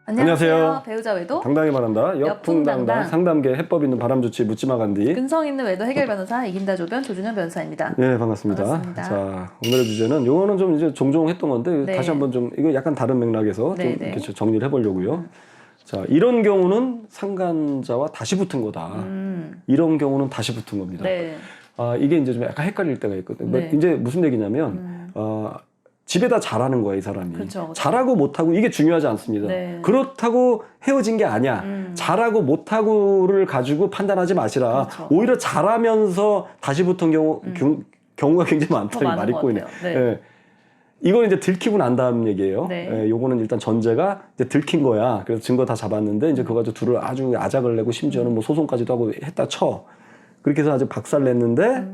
안녕하세요. 배우자 외도 당당히 말한다. 역풍당당 상담계 해법 있는 바람 좋지 묻지마 간디. 근성 있는 외도 해결 변호사 이긴다 조변 조준현 변호사입니다. 네, 반갑습니다. 자, 오늘의 주제는 요거는 좀 이제 종종 했던 건데 다시 한번 좀 이거 약간 다른 맥락에서 좀 이렇게 정리를 해보려고요. 자, 이런 경우는 상간자와 다시 붙은 거다. 이런 경우는 다시 붙은 겁니다. 네. 이게 이제 좀 약간 헷갈릴 때가 있거든요. 이제 무슨 얘기냐면 집에다 잘하는 거야, 이 사람이. 그렇죠. 잘하고 못하고 이게 중요하지 않습니다. 네. 그렇다고 헤어진 게 아니야. 잘하고 못하고를 가지고 판단하지 마시라. 그렇죠. 오히려 잘하면서 다시 붙은 경우가 굉장히 많다는 말이 있고 있네. 네. 예. 이건 이제 들키고 난 다음 얘기예요. 네. 예, 요거는 일단 전제가 이제 들킨 거야. 그래서 증거 다 잡았는데 이제 그거 가지고 둘을 아주 아작을 내고 심지어는 뭐 소송까지도 하고 했다 쳐. 그렇게 해서 아주 박살 냈는데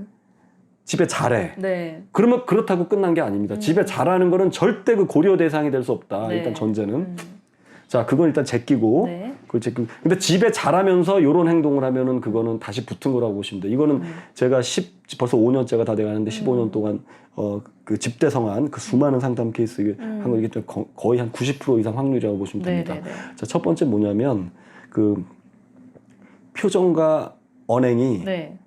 집에 잘해. 네. 그러면 그렇다고 끝난 게 아닙니다. 집에 잘하는 거는 절대 그 고려 대상이 될 수 없다. 네. 일단 전제는. 자, 그건 일단 제끼고. 네. 그걸 제끼고. 근데 집에 잘하면서 이런 행동을 하면은 그거는 다시 붙은 거라고 보시면 돼요. 이거는 제가 벌써 5년째가 다 돼가는데 15년 동안 그 집대성한 그 수많은 상담 케이스 한 거 이게 좀 거의 한 90% 이상 확률이라고 보시면 됩니다. 네. 자, 첫 번째 뭐냐면 그 표정과 언행이 네.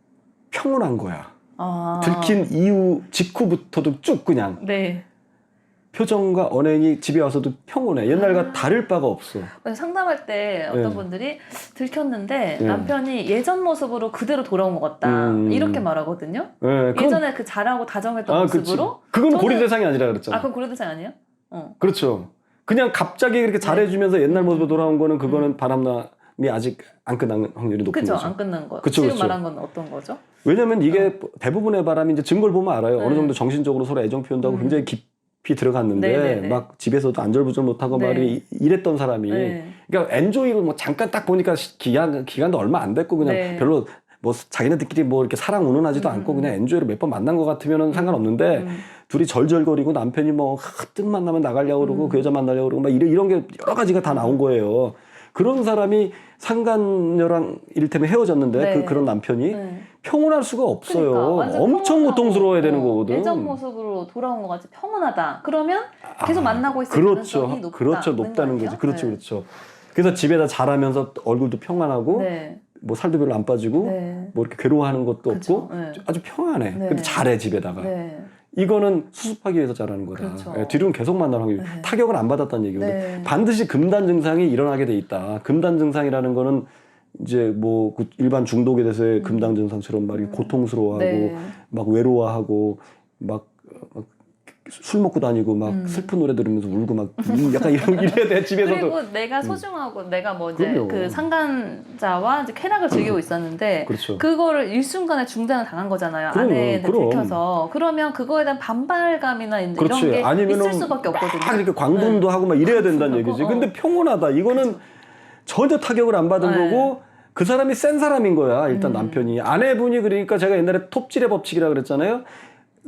평온한 거야. 아. 들킨 이후 직후부터도 쭉 그냥 네. 표정과 언행이 집에 와서도 평온해. 옛날과 다를 바가 없어. 상담할 때 어떤 네. 분들이 들켰는데 네. 남편이 예전 모습으로 그대로 돌아온 것 같다. 이렇게 말하거든요. 네, 예전에 그 잘하고 다정했던 모습으로. 그건 고려 대상이 아니라 그랬잖아. 그건 고려 대상 아니에요? 그렇죠. 그냥 갑자기 그렇게 잘해주면서 옛날 모습으로 돌아온 거는 그거는 바람남이 아직 안 끝난 확률이 높은 그죠? 거죠. 안 끝난 거. 그쵸, 지금 그쵸. 말한 건 어떤 거죠? 왜냐면 이게 대부분의 바람이 이제 증거를 보면 알아요. 네. 어느 정도 정신적으로 서로 애정 표현도 하고 굉장히 깊이 들어갔는데 네네네. 막 집에서도 안절부절 못하고 네. 말이 이랬던 사람이 네. 그러니까 엔조이를 뭐 잠깐 딱 보니까 기간도 얼마 안 됐고 그냥 네. 별로 뭐 자기네들끼리 뭐 이렇게 사랑 운운하지도 않고 그냥 엔조이를 몇 번 만난 것 같으면은 상관없는데 둘이 절절거리고 남편이 뭐 뜸만 나면 나가려고 그러고 그 여자 만나려고 그러고 막 이런 게 여러 가지가 다 나온 거예요. 그런 사람이 상간녀랑 이를테면 헤어졌는데 네. 그런 남편이 네. 평온할 수가 없어요. 그러니까, 완전 엄청 평온하고, 고통스러워야 되는 거거든. 예전 모습으로 돌아온 것 같이 평온하다. 그러면 계속 만나고 있을 그렇죠. 가능성이 높다. 그렇죠. 높다는 거지. 그렇죠. 네. 그렇죠. 그래서 집에다 잘하면서 얼굴도 평안하고 네. 뭐 살도 별로 안 빠지고 네. 뭐 이렇게 괴로워하는 것도 그쵸. 없고 네. 아주 평안해. 네. 근데 잘해 집에다가. 네. 이거는 수습하기 위해서 잘하는 거다. 그렇죠. 예, 뒤로는 계속 만날 확률. 네. 타격을 안 받았다는 얘기거든. 네. 반드시 금단 증상이 일어나게 돼 있다. 금단 증상이라는 거는 이제 뭐 일반 중독에 대해서의 금단 증상처럼 막 고통스러워하고 네. 막 외로워하고 막 술 먹고 다니고 막 슬픈 노래 들으면서 울고 막 약간 이래야 돼 집에서도. 그리고 내가 소중하고 내가 뭐 이제 그럼요. 그 상간자와 이제 쾌락을 즐기고 있었는데 그렇죠. 그거를 일순간에 중단을 당한 거잖아요. 아내한테 들켜서. 그러면 그거에 대한 반발감이나 이제 이런 게 있을 수밖에 없거든요. 막 이렇게 광분도 하고 막 이래야 된다는 얘기지. 근데 평온하다. 이거는 전혀 타격을 안 받은 거고 그 사람이 센 사람인 거야. 일단 남편이. 아내분이 그러니까 제가 옛날에 톱질의 법칙이라 그랬잖아요.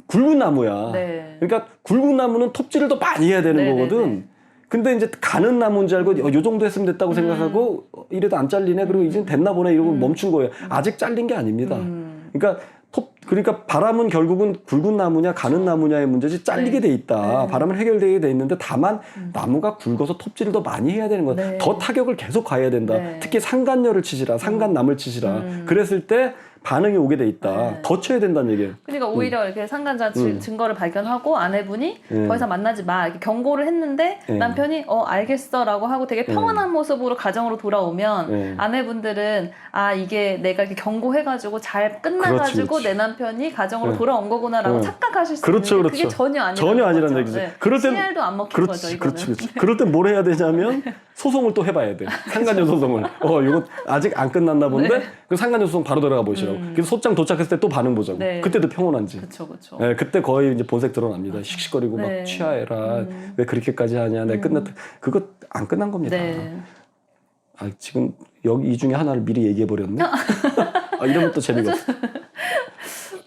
굵은 나무야. 네. 그러니까 굵은 나무는 톱질을 더 많이 해야 되는 거거든. 근데 이제 가는 나무인 줄 알고 요 정도 했으면 됐다고 생각하고 이래도 안 잘리네. 그리고 이제 됐나 보네 이러고 멈춘 거예요. 아직 잘린 게 아닙니다. 그러니까 바람은 결국은 굵은 나무냐 가는 나무냐의 문제지 잘리게 돼 있다. 바람은 해결되게 돼 있는데 다만 나무가 굵어서 톱질을 더 많이 해야 되는 거야. 네. 더 타격을 계속 가야 된다. 네. 특히 상간녀를 치시라. 상간남을 치시라. 그랬을 때 반응이 오게 돼 있다. 네. 더 쳐야 된다는 얘기예요. 그러니까 오히려 이렇게 상간자 증거를 발견하고 아내분이 더 이상 만나지 마 이렇게 경고를 했는데 남편이 알겠어라고 하고 되게 평온한 모습으로 가정으로 돌아오면 아내분들은 이게 내가 이렇게 경고해가지고 잘 끝나가지고 그렇지. 내 남편이 가정으로 돌아온 거구나라고 착각하실 수 그렇죠, 있는데 그렇죠. 그게 전혀 아니라는 거죠. 얘기지. 네. 그럴 땐 씨알도 안 먹힌 거죠 이거는. 그렇지. 그럴 땐 뭘 해야 되냐면 소송을 또 해봐야 돼. 상간녀 소송을. 이거 아직 안 끝났나 본데 그 상간녀 소송 바로 들어가 보시라고. 그래서 소장 도착했을 때 또 반응 보자고. 네. 그때도 평온한지. 그렇죠. 네, 그때 거의 이제 본색 드러납니다. 씩씩거리고 네. 막 취하해라. 왜 그렇게까지 하냐. 내 끝났다. 그거 안 끝난 겁니다. 네. 지금 여기 이 중에 하나를 미리 얘기해 버렸네. 이러면 또 재미가 없어.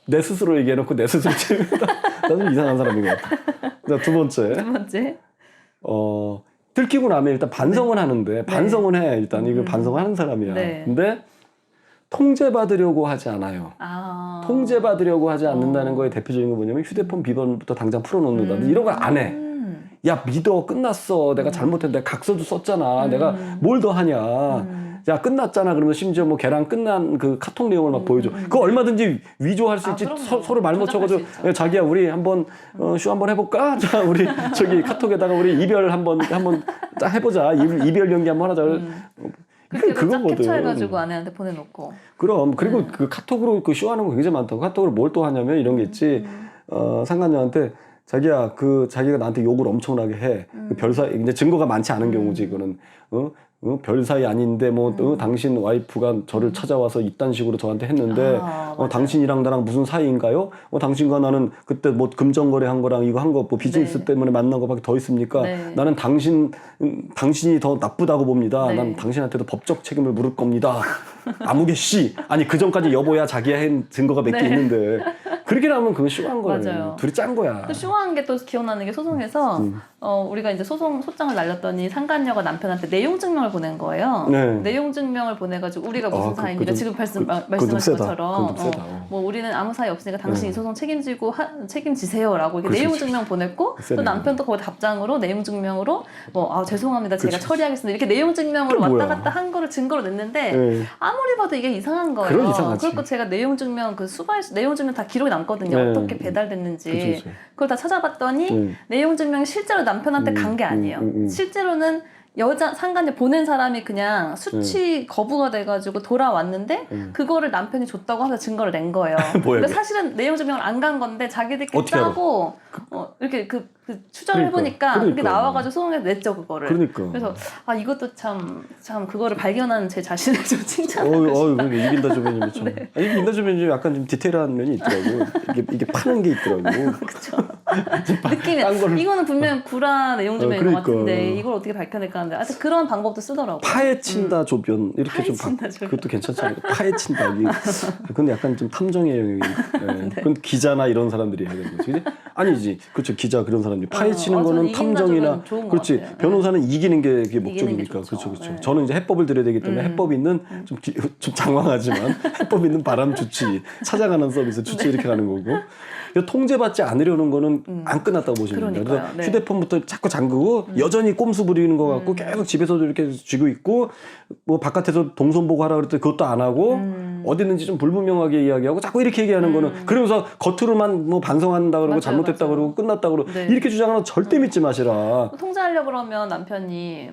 내 스스로 얘기해놓고 내 스스로 재미없다. 나는 이상한 사람인 것 같아. 자, 두 번째. 들키고 나면 일단 반성은 하는데 반성은 해. 일단 이거 반성하는 사람이야. 네. 근데 통제받으려고 하지 않아요. 통제받으려고 하지 않는다는 거에 대표적인 거 뭐냐면 휴대폰 비번부터 당장 풀어놓는다든지 이런 걸 안 해. 야 믿어 끝났어 내가 잘못했는데 내가 각서도 썼잖아 내가 뭘 더 하냐 야 끝났잖아 그러면 심지어 뭐 걔랑 끝난 그 카톡 내용을 막 보여줘 그거 얼마든지 위조할 수 있지 서로 말 못쳐가지고 자기야 우리 한번 쇼 한번 해볼까 자 우리 저기 카톡에다가 우리 이별 한번 딱 해보자 이별 연기 한번 하자 그렇게 그거거든. 캡처해가지고 아내한테 보내놓고. 그럼 그리고 그 카톡으로 그 쇼하는 거 굉장히 많다고 카톡으로 뭘 또 하냐면 이런 게 있지 상간녀한테 자기야 그 자기가 나한테 욕을 엄청나게 해 그 별사이 이제 증거가 많지 않은 경우지 이거는 별 사이 아닌데 뭐 당신 와이프가 저를 찾아와서 이딴 식으로 저한테 했는데 당신이랑 나랑 무슨 사이인가요? 당신과 나는 그때 뭐 금전거래 한 거랑 이거 한 거 뭐 비즈니스 네. 때문에 만난 거밖에 더 있습니까? 네. 나는 당신이 더 나쁘다고 봅니다. 네. 난 당신한테도 법적 책임을 물을 겁니다. 아무개 씨 아니 그 전까지 여보야 자기야 한 증거가 몇 개 네. 있는데 그렇게 나오면 그건 쇼한 거예요. 맞아요. 둘이 짠 거야. 또 쇼한 게 또 기억나는 게 소송에서 우리가 이제 소장을 날렸더니 상간녀가 남편한테 내용 증명을 보낸 거예요. 네. 내용 증명을 보내가지고 우리가 무슨 사이입니까? 지금 그건 말씀하신 세다. 것처럼 그건 좀 세다. 뭐 우리는 아무 사이 없으니까 당신이 소송 책임지세요라고 이렇게 그치, 내용 그치. 증명 보냈고 또 세네. 남편도 거기 답장으로 내용 증명으로 뭐 죄송합니다 제가 그치. 처리하겠습니다 이렇게 내용 증명으로 그게 왔다 뭐야. 갔다 한 거를 증거로 냈는데 네. 아무리 봐도 이게 이상한 거예요. 그건 이상하지. 그리고 제가 내용 증명 내용 증명 다 기록이 남거든요. 네. 어떻게 배달됐는지. 그치. 그걸 다 찾아봤더니 내용 증명이 실제로 남편한테 간 게 아니에요. 실제로는 여자 상간녀 보낸 사람이 그냥 수치 거부가 돼가지고 돌아왔는데 그거를 남편이 줬다고 하면서 증거를 낸 거예요. 뭐야, 근데 사실은 내용 증명을 안 간 건데 자기들끼리 어떻게 알아? 짜고 이렇게 그 추정을 해보니까 그게 나와가지고 소송에서 냈죠 그거를. 그러니까. 그래서 이것도 참 그거를 발견한 제 자신을 좀 칭찬하고 그러니까 이긴다 주변님이 참. 네. 이긴다 주변님이 약간 좀 디테일한 면이 있더라고. 이게 파는 게 있더라고. 그렇죠. 느낌이 이거는 분명 구라 내용 증명인 것 같은데 이걸 어떻게 밝혀낼까 하는데 하여튼 그런 방법도 쓰더라고요. 파헤친다 조변 이렇게 좀 그것도 괜찮잖아요. 파헤친다. 그건 약간 좀 탐정의 영역이. 네. 그건 기자나 이런 사람들이 해야 되는 거지. 그치? 아니지. 그렇죠. 기자 그런 사람들이 파헤치는 거는 탐정이나 그렇지. 변호사는 이기는 게 그게 목적이니까. 그렇죠. 그렇죠. 네. 저는 이제 해법을 드려야 되기 때문에 해법 있는 좀 장황하지만 해법 있는 바람 주치 찾아가는 서비스 주치 이렇게 가는 거고. 통제받지 않으려는 거는 안 끝났다고 보시면 돼요. 그래서 네. 휴대폰부터 자꾸 잠그고 여전히 꼼수 부리는 것 같고 계속 집에서도 이렇게 쥐고 있고 뭐 바깥에서 동선 보고 하라 그랬더니 그것도 안 하고 어디 있는지 좀 불분명하게 이야기하고 자꾸 이렇게 얘기하는 거는 그러면서 겉으로만 뭐 반성한다 그러고 맞아요, 잘못했다 맞아요. 그러고 끝났다 그러고 네. 이렇게 주장하는 거 절대 믿지 마시라. 통제하려고 그러면 남편이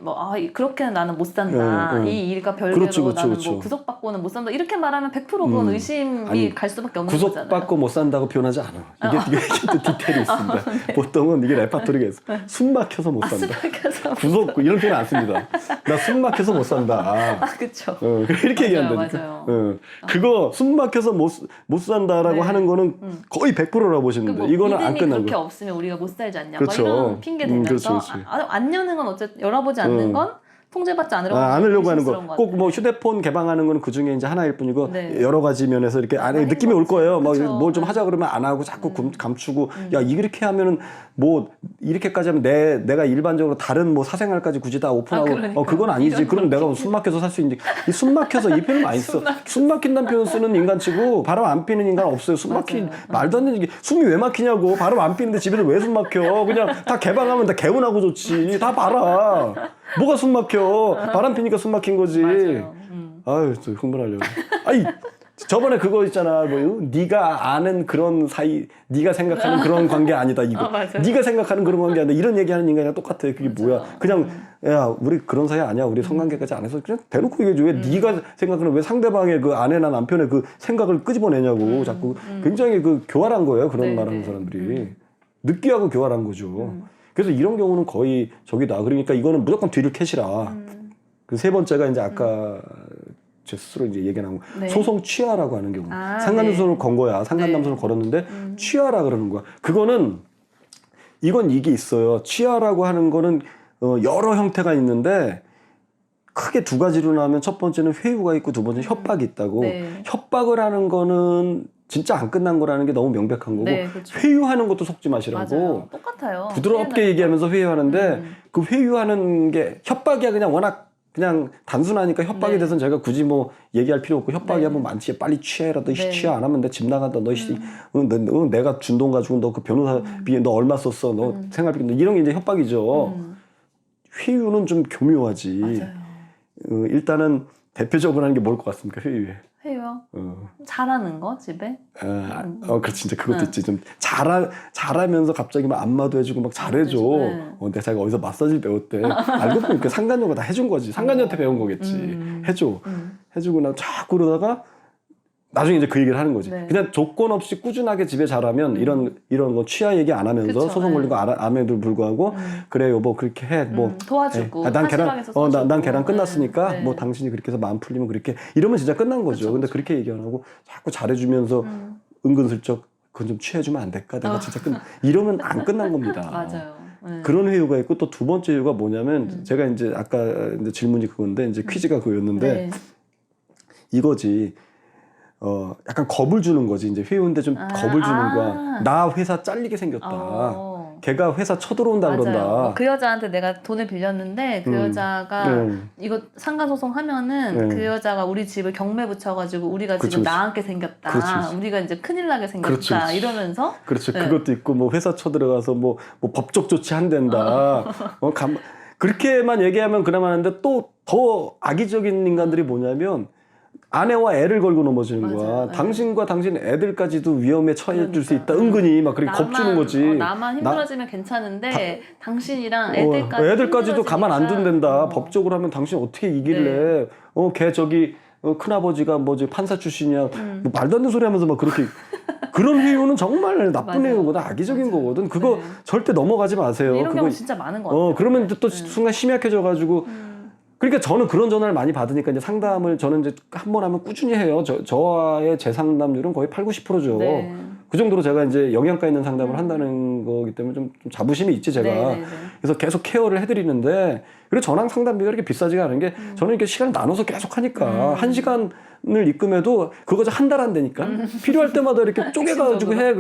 그렇게는 나는 못 산다. 이 일과 별개로 그렇죠, 그렇죠, 나는 그렇죠. 뭐 구속받고는 못 산다. 이렇게 말하면 100% 그건 의심이 갈 수밖에 없는 거잖아요. 구속받고 못 산다고 표현하지 않아. 이게 또 디테일이 있습니다. 보통은 이게 레파토리가 있어. 숨 막혀서 못 산다. 숨 막혀서 구속 이런 표현 안 씁니다. 나 숨 막혀서 못 산다. 그렇죠. 이렇게 얘기한다니까. 맞아요. 그거 숨 막혀서 못 산다라고 하는 거는 거의 100%라고 보시면 돼요. 이거는 안 끝난 그렇게 거. 없으면 우리가 못 살지 않냐. 그렇죠. 막 이런 핑계 대면서 그렇지. 안 여는 건 어쨌든 열어보지 않는 건 통제받지 않으려고 않으려고 하는 의심스러운 거. 것 꼭 뭐 휴대폰 개방하는 거는 그 중에 이제 하나일 뿐이고 네. 여러 가지 면에서 이렇게 안에 느낌이 올 거예요. 막 그쵸. 뭘 좀 하자 그러면 안 하고 자꾸 감추고 야 이렇게 하면은 뭐 이렇게까지 하면 내가 일반적으로 다른 뭐 사생활까지 굳이 다 오픈하고 그러니까. 그건 아니지. 이런 그럼 내가 숨 막혀서 살 수 있는지 이 숨 막혀서 이 표현 많이 써. 숨 막힌다는 표현 쓰는 인간치고 바람 안 피는 인간 없어요. 숨 막힌 말도 안 되는 게 숨이 왜 막히냐고. 바람 안 피는데 집에서 왜 숨 막혀. 그냥 다 개방하면 다 개운하고 좋지. 다 봐라. 뭐가 숨 막혀. 바람 피니까 숨 막힌 거지. 맞아요. 아유, 또 흥분하려고. 아니, 저번에 그거 있잖아. 네가 아는 그런 사이, 네가 생각하는 그런 관계 아니다. 이거. 맞아요. 네가 생각하는 그런 관계 아니다. 이런 얘기하는 인간이랑 똑같아. 그게 뭐야? 그냥 야, 우리 그런 사이 아니야. 우리 성관계까지 안 해서 그냥 대놓고 얘기해줘. 왜 네가 생각하는 왜 상대방의 그 아내나 남편의 그 생각을 끄집어내냐고. 자꾸 굉장히 그 교활한 거예요. 그런 말하는 사람들이. 느끼하고 교활한 거죠. 그래서 이런 경우는 거의 저기다. 그러니까 이거는 무조건 뒤를 캐시라. 그 세 번째가 이제 아까 제 스스로 이제 얘기 나온 거. 네. 소송 취하라고 하는 경우. 네. 상간남소를 건 거야. 상간남소를 걸었는데 취하라 그러는 거야. 그거는 이건 이게 있어요. 취하라고 하는 거는 여러 형태가 있는데 크게 두 가지로 나오면 첫 번째는 회유가 있고 두 번째는 협박이 있다고. 네. 협박을 하는 거는 진짜 안 끝난 거라는 게 너무 명백한 거고 네, 그렇죠. 회유하는 것도 속지 마시라고. 맞아요. 똑같아요. 부드럽게 얘기하면서 회유하는데 그 회유하는 게 협박이야 그냥 워낙 그냥 단순하니까 협박이 네. 돼서 제가 굳이 뭐 얘기할 필요 없고 협박이 네. 한번 많지 빨리 취해라 너 네. 취하 안 하면 내 집 나간다 너 내가 준 돈 가지고 너 그 변호사비 너 얼마 썼어 너 생활비 이런 게 이제 협박이죠. 회유는 좀 교묘하지. 맞아요. 일단은 대표적으로 하는 게 뭘 것 같습니까 회유에? 해요. 잘하는 거 집에. 그렇지 진짜 그것도 있지. 좀 잘하면서 갑자기 막 안마도 해주고 막 잘해줘. 내가 자기가 어디서 마사지를 배웠대. 알고 보니까 상간녀가 다 해준 거지. 상간녀한테 배운 거겠지. 해주고 나 자꾸 그러다가 나중에 이제 그 얘기를 하는 거지. 네. 그냥 조건 없이 꾸준하게 집에 잘하면 이런 거 취하 얘기 안 하면서 그쵸, 소송 걸린 거 암에도 불구하고 그래 여보 그렇게 해. 뭐 도와주고. 난 난 계란 끝났으니까 네. 뭐 당신이 그렇게 해서 마음 풀리면 그렇게 이러면 진짜 끝난 거죠. 그쵸, 근데 그렇게 얘기 안 하고 자꾸 잘해주면서 은근슬쩍 그건 좀 취해주면 안 될까? 내가 진짜 이러면 안 끝난 겁니다. 맞아요. 그런 회유가 있고 또 두 번째 회유가 뭐냐면 제가 이제 아까 이제 질문이 그건데 이제 퀴즈가 그거였는데 네. 이거지. 약간 겁을 주는 거지. 이제 회유인데 좀 겁을 주는 거야. 나 회사 잘리게 생겼다. 걔가 회사 쳐들어온다 맞아요. 그런다. 그 여자한테 내가 돈을 빌렸는데 그 여자가 이거 상간소송 하면은 그 여자가 우리 집을 경매 붙여가지고 우리가 그치, 지금 그치. 나앉게 생겼다. 그렇지. 우리가 이제 큰일 나게 생겼다. 그렇지, 그렇지. 이러면서 그렇죠. 네. 그것도 있고 뭐 회사 쳐들어가서 뭐 법적 조치 한댄다. 그렇게만 얘기하면 그나마 하는데 또 더 악의적인 인간들이 뭐냐면 아내와 애를 걸고 넘어지는 거야. 맞아요. 당신과 당신 애들까지도 위험에 처해 줄 수 있다. 은근히 막 그렇게 겁주는 거지. 나만 힘들어지면 괜찮은데 당신이랑 애들까지도 가만 안 둔댄다. 어. 법적으로 하면 당신 어떻게 이길래? 걔 저기 큰아버지가 뭐지 판사 출신이야. 뭐 말도 안 되는 소리 하면서 막 그렇게 그런 회유는 정말 나쁜 맞아요. 회유거든. 악의적인 거거든. 그거 네. 절대 넘어가지 마세요. 이런 그거 경우 진짜 많은 것 같아요. 그러면 또 순간 심약해져 가지고 그러니까 저는 그런 전화를 많이 받으니까 이제 상담을 저는 이제 한 번 하면 꾸준히 해요. 저와의 재상담률은 거의 80~90%죠. 네. 그 정도로 제가 이제 영양가 있는 상담을 한다는 거기 때문에 좀 자부심이 있지 제가. 네. 그래서 계속 케어를 해드리는데 그리고 전화 상담비가 이렇게 비싸지가 않은 게 저는 이렇게 시간을 나눠서 계속 하니까 1시간을 입금해도 그거 한 달 안 되니까 필요할 때마다 이렇게 쪼개가지고 해.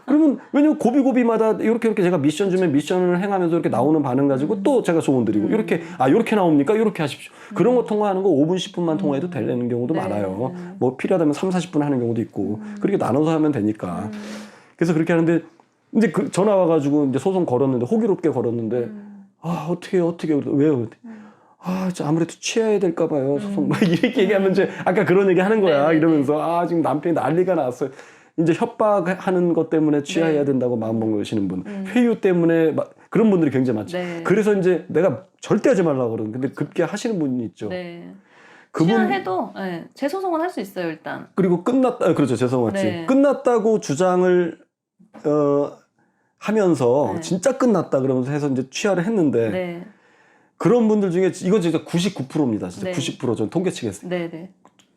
그러면 왜냐면 고비고비마다 이렇게 제가 미션 주면 미션을 행하면서 이렇게 나오는 반응 가지고 또 제가 소원 드리고 이렇게 이렇게 나옵니까? 이렇게 하십시오. 그런 거 통화하는 거 5분 10분만 통화해도 되는 경우도 네. 많아요. 뭐 필요하다면 30~40분 하는 경우도 있고 그렇게 나눠서 하면 되니까. 그래서 그렇게 하는데 이제 그 전화 와가지고 이제 소송 걸었는데 호기롭게 걸었는데 어떻게 왜요? 아무래도 취해야 될까 봐요. 소송 막 이렇게 얘기하면 이제 아까 그런 얘기 하는 거야. 이러면서 지금 남편이 난리가 났어요. 이제 협박하는 것 때문에 취해야 된다고 마음 먹으시는 분, 회유 때문에 그런 분들이 굉장히 많죠. 네. 그래서 이제 내가 절대 하지 말라고 그러는 근데 급게 하시는 분이 있죠. 네. 그분 취하해도 재소송은 할 수 있어요 일단. 그리고 그렇죠. 죄송하지. 네. 끝났다고 주장을 하면서 네. 진짜 끝났다 그러면서 해서 이제 취하를 했는데 네. 그런 분들 중에 이거 진짜 99%입니다. 진짜 네. 90% 저는 통계치겠어요. 네.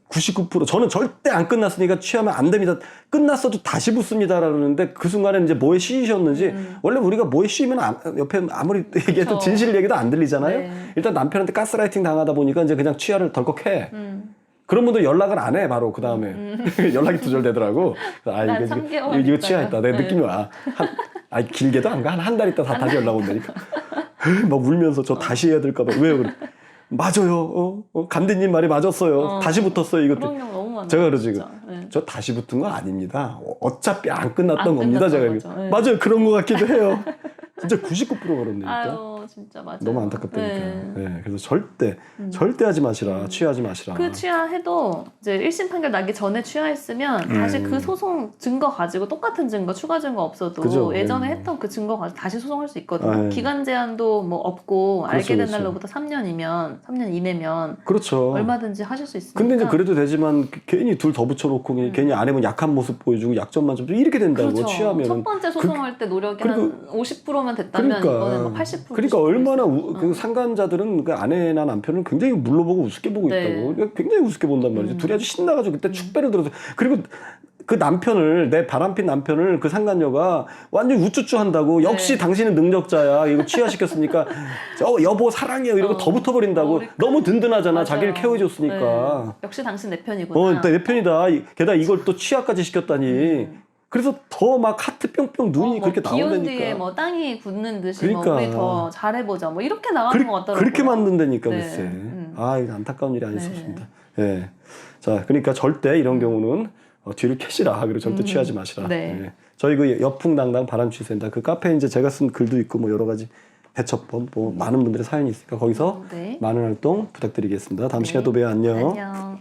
99% 저는 절대 안 끝났으니까 취하면 안 됩니다. 끝났어도 다시 붙습니다라고 그러는데 그 순간에 이제 뭐에 씌이셨는지 원래 우리가 뭐에 씌이면 옆에 아무리 얘기해도 진실 얘기도 안 들리잖아요. 네. 일단 남편한테 가스라이팅 당하다 보니까 이제 그냥 취하를 덜컥 해. 그런 분들 연락을 안 해 바로 그 다음에 연락이 두절되더라고. 난 3개월 이거 취하했다. 내 네. 느낌이 와. 길게도 안 가. 한 달 있다 다시 연락 온다니까. 막 울면서 저 다시 해야 될까 봐. 왜요? 그래. 맞아요. 감독님 말이 맞았어요. 다시 붙었어요. 이것도. 그런 경우 너무 많아요. 제가 그러지. 네. 저 다시 붙은 거 아닙니다. 어차피 안 끝났던 겁니다. 제가 거죠. 네. 맞아요. 그런 것 같기도 해요. 진짜 99% 그렇네니까. 아유 진짜 맞아요. 너무 안타깝다니까. 네. 네, 그래서 절대 하지 마시라. 취하지 마시라. 그 취하해도 이제 1심 판결 나기 전에 취하했으면 다시 그 소송 증거 가지고 똑같은 증거 추가 증거 없어도 그죠. 예전에 네. 했던 그 증거 가지고 다시 소송할 수 있거든요. 네. 기간 제한도 뭐 없고 그렇죠, 알게 된 그렇죠. 날로부터 3년 이내면 그렇죠. 얼마든지 하실 수 있으니까. 근데 이제 그래도 되지만 괜히 둘 더 붙여놓고 괜히 아내면 약한 모습 보여주고 약점만 좀 이렇게 된다고 그렇죠. 취하면 첫 번째 소송할 때 노력이 그리고- 한 50%만 됐다면 이번엔 막 80%. 그러니까 얼마나 그 상간자들은 그 아내나 남편을 굉장히 물러보고 우습게 보고 네. 있다고. 그러니까 굉장히 우습게 본단 말이지. 둘이 아주 신나가지고 그때 축배를 들어서 그리고 그 남편을 내 바람핀 남편을 그 상간녀가 완전 히 우쭈쭈 한다고 역시 당신은 능력자야 이거 취하시켰으니까 여보 사랑해요 이러고 더 붙어버린다고 너무 든든하잖아. 맞아요. 자기를 케어해줬으니까 네. 역시 당신 내 편이구나. 내 편이다. 게다가 이걸 또 취하까지 시켰다니. 그래서 더 막 하트 뿅뿅 눈이 그렇게 비온 나온다니까. 뒤에 뭐 땅이 굳는 듯이 그러니까. 뭐 우리 더 잘해보자 뭐 이렇게 나가는 것 같더라고요. 그렇게 만든다니까 네. 글쎄. 아, 이거 안타까운 일이 아닐 수 없습니다. 예. 자, 그러니까 절대 이런 경우는 뒤를 캐시라. 그리고 절대 취하지 마시라. 네. 예. 저희 그 여풍당당 바람 취센다. 그 카페에 이제 제가 쓴 글도 있고 뭐 여러 가지 대처법, 뭐 많은 분들의 사연이 있으니까 거기서 네. 많은 활동 부탁드리겠습니다. 다음 시간에 또 봬요. 안녕. 안녕.